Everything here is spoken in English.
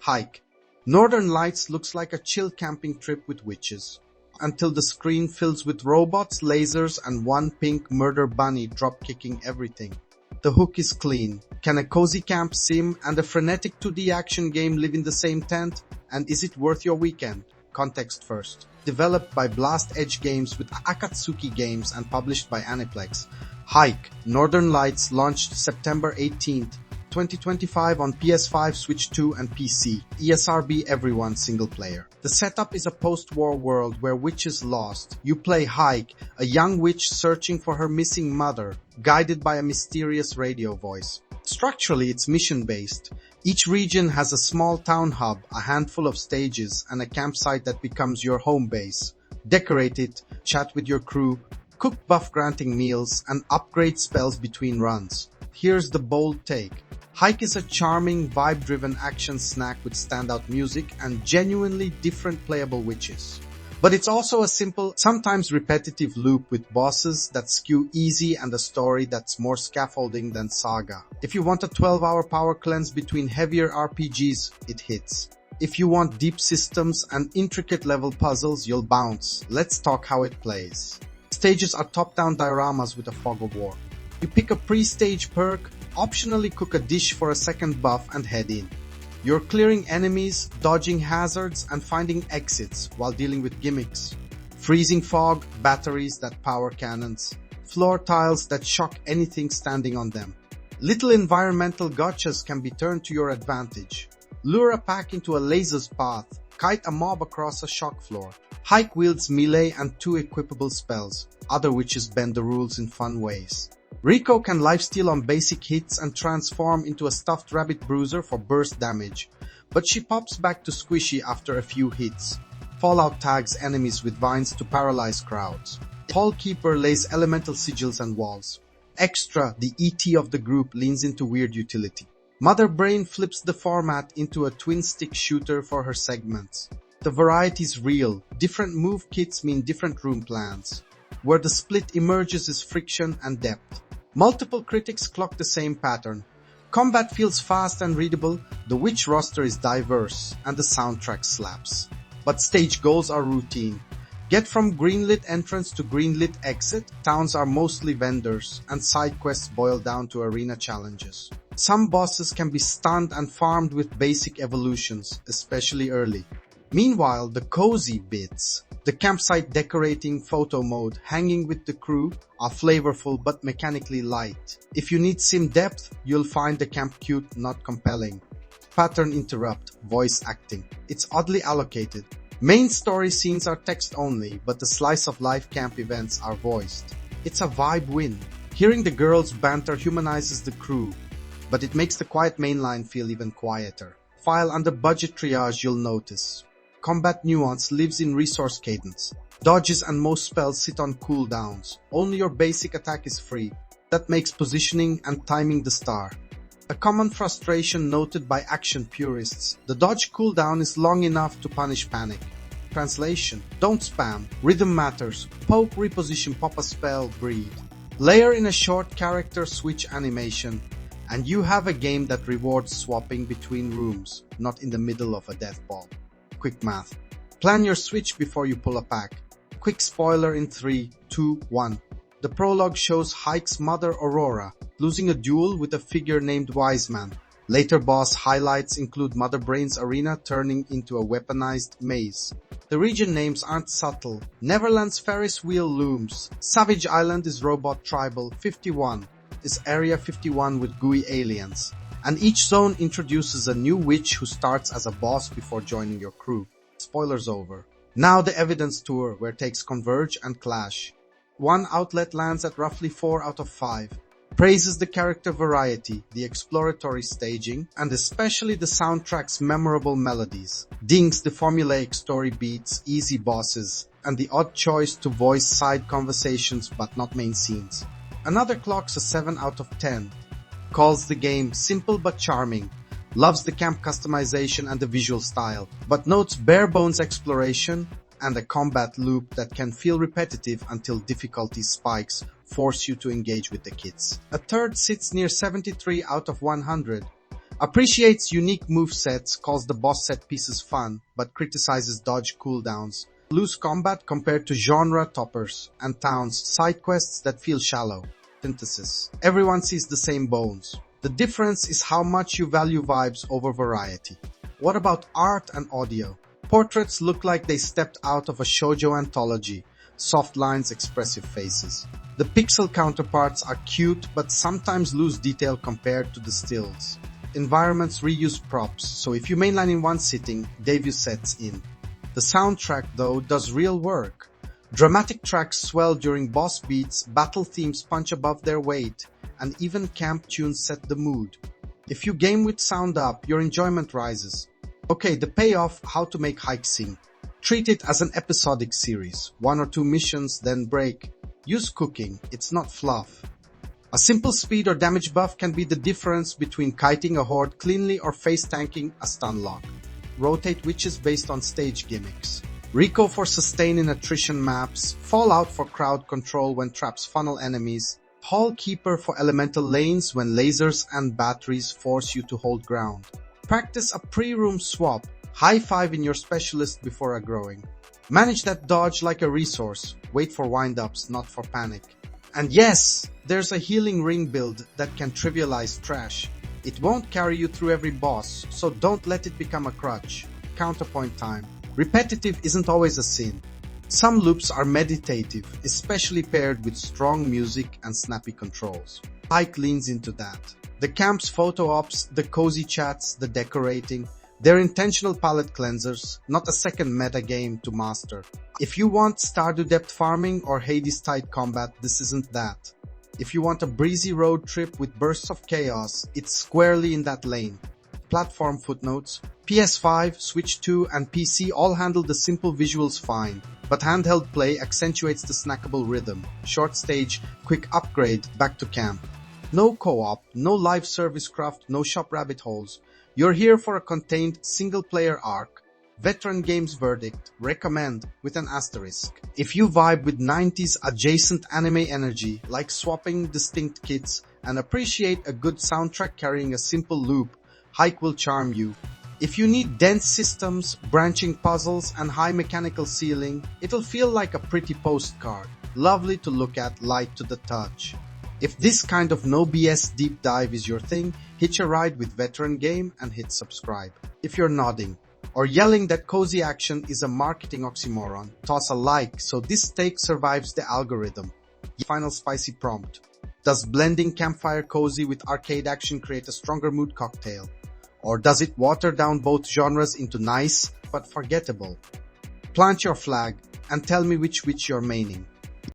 Hyke. Northern Lights looks like a chill camping trip with witches, until the screen fills with robots, lasers, and one pink murder bunny drop-kicking everything. The hook is clean. Can a cozy camp sim and a frenetic 2D action game live in the same tent? And is it worth your weekend? Context first. Developed by Blast Edge Games with Akatsuki Games and published by Aniplex, Hyke, Northern Lights launched September 18th, 2025 on PS5, Switch 2 and PC. ESRB everyone single player. The setup is a post-war world where witches lost. You play Hyke, a young witch searching for her missing mother, guided by a mysterious radio voice. Structurally, it's mission-based. Each region has a small town hub, a handful of stages, and a campsite that becomes your home base. Decorate it, chat with your crew, cook buff-granting meals, and upgrade spells between runs. Here's the bold take. Hyke is a charming, vibe-driven action snack with standout music and genuinely different playable witches. But it's also a simple, sometimes repetitive loop with bosses that skew easy and a story that's more scaffolding than saga. If you want a 12-hour power cleanse between heavier RPGs, it hits. If you want deep systems and intricate level puzzles, you'll bounce. Let's talk how it plays. Stages are top-down dioramas with a fog of war. You pick a pre-stage perk, optionally cook a dish for a second buff, and head in. You're clearing enemies, dodging hazards, and finding exits while dealing with gimmicks. Freezing fog, batteries that power cannons, floor tiles that shock anything standing on them. Little environmental gotchas can be turned to your advantage. Lure a pack into a laser's path, kite a mob across a shock floor. Hyke wields melee and 2 equipable spells. Other witches bend the rules in fun ways. Rico can lifesteal on basic hits and transform into a stuffed rabbit bruiser for burst damage, but she pops back to squishy after a few hits. Fallout tags enemies with vines to paralyze crowds. Hall Keeper lays elemental sigils and walls. Extra, the ET of the group, leans into weird utility. Mother Brain flips the format into a twin-stick shooter for her segments. The variety's real. Different move kits mean different room plans. Where the split emerges is friction and depth. Multiple critics clock the same pattern. Combat feels fast and readable, the witch roster is diverse, and the soundtrack slaps. But stage goals are routine. Get from greenlit entrance to greenlit exit, towns are mostly vendors, and side quests boil down to arena challenges. Some bosses can be stunned and farmed with basic evolutions, especially early. Meanwhile, the cozy bits, the campsite decorating, photo mode, hanging with the crew, are flavorful but mechanically light. If you need sim depth, you'll find the camp cute, not compelling. Pattern interrupt, voice acting. It's oddly allocated. Main story scenes are text only, but the slice of life camp events are voiced. It's a vibe win. Hearing the girls banter humanizes the crew, but it makes the quiet mainline feel even quieter. File under budget triage you'll notice. Combat nuance lives in resource cadence. Dodges and most spells sit on cooldowns. Only your basic attack is free. That makes positioning and timing the star. A common frustration noted by action purists. The dodge cooldown is long enough to punish panic. Translation: don't spam. Rhythm matters. Poke, reposition, pop a spell, breathe. Layer in a short character switch animation, and you have a game that rewards swapping between rooms, not in the middle of a death ball. Quick math. Plan your switch before you pull a pack. Quick spoiler in 3, 2, 1. The prologue shows Hyke's mother Aurora losing a duel with a figure named Wiseman. Later boss highlights include Mother Brain's arena turning into a weaponized maze. The region names aren't subtle. Neverland's Ferris wheel looms. Savage Island is Robot Tribal. 51 is Area 51 with gooey aliens. And each zone introduces a new witch who starts as a boss before joining your crew. Spoilers over. Now the evidence tour, where takes converge and clash. One outlet lands at roughly 4 out of 5. Praises the character variety, the exploratory staging, and especially the soundtrack's memorable melodies. Dings the formulaic story beats, easy bosses, and the odd choice to voice side conversations but not main scenes. Another clocks a 7 out of 10. Calls the game simple but charming, loves the camp customization and the visual style, but notes bare-bones exploration and a combat loop that can feel repetitive until difficulty spikes force you to engage with the kits. A third sits near 73 out of 100. Appreciates unique movesets, calls the boss set pieces fun, but criticizes dodge cooldowns. Loose combat compared to genre toppers, and towns, side quests that feel shallow. Synthesis. Everyone sees the same bones. The difference is how much you value vibes over variety. What about art and audio? Portraits look like they stepped out of a shoujo anthology. Soft lines, expressive faces. The pixel counterparts are cute but sometimes lose detail compared to the stills. Environments reuse props, so if you mainline in one sitting, debut sets in. The soundtrack, though, does real work. Dramatic tracks swell during boss beats, battle themes punch above their weight, and even camp tunes set the mood. If you game with sound up, your enjoyment rises. Okay, the payoff, how to make Hyke sing. Treat it as an episodic series. 1 or 2 missions, then break. Use cooking, it's not fluff. A simple speed or damage buff can be the difference between kiting a horde cleanly or face tanking a stun lock. Rotate witches based on stage gimmicks. Rico for sustain in attrition maps. Fallout for crowd control when traps funnel enemies. Hall Keeper for elemental lanes when lasers and batteries force you to hold ground. Practice a pre-room swap. High five in your specialist before aggroing. Manage that dodge like a resource. Wait for wind-ups, not for panic. And yes, there's a healing ring build that can trivialize trash. It won't carry you through every boss, so don't let it become a crutch. Counterpoint time. Repetitive isn't always a sin. Some loops are meditative, especially paired with strong music and snappy controls. Hyke leans into that. The camp's photo ops, the cozy chats, the decorating, they're intentional palette cleansers, not a second meta game to master. If you want Stardew depth farming or Hades-tight combat, this isn't that. If you want a breezy road trip with bursts of chaos, it's squarely in that lane. Platform footnotes. PS5, Switch 2 and PC all handle the simple visuals fine, but handheld play accentuates the snackable rhythm. Short stage, quick upgrade, back to camp. No co-op, no live service craft, no shop rabbit holes. You're here for a contained single-player arc. Veteran Games verdict, recommend with an asterisk. If you vibe with 90s adjacent anime energy, like swapping distinct kits, and appreciate a good soundtrack carrying a simple loop, Hyke will charm you. If you need dense systems, branching puzzles, and high mechanical ceiling, it'll feel like a pretty postcard. Lovely to look at, light to the touch. If this kind of no BS deep dive is your thing, hitch a ride with Veteran Game and hit subscribe. If you're nodding or yelling that cozy action is a marketing oxymoron, toss a like so this take survives the algorithm. Final spicy prompt. Does blending campfire cozy with arcade action create a stronger mood cocktail? Or does it water down both genres into nice but forgettable? Plant your flag and tell me which you're maining.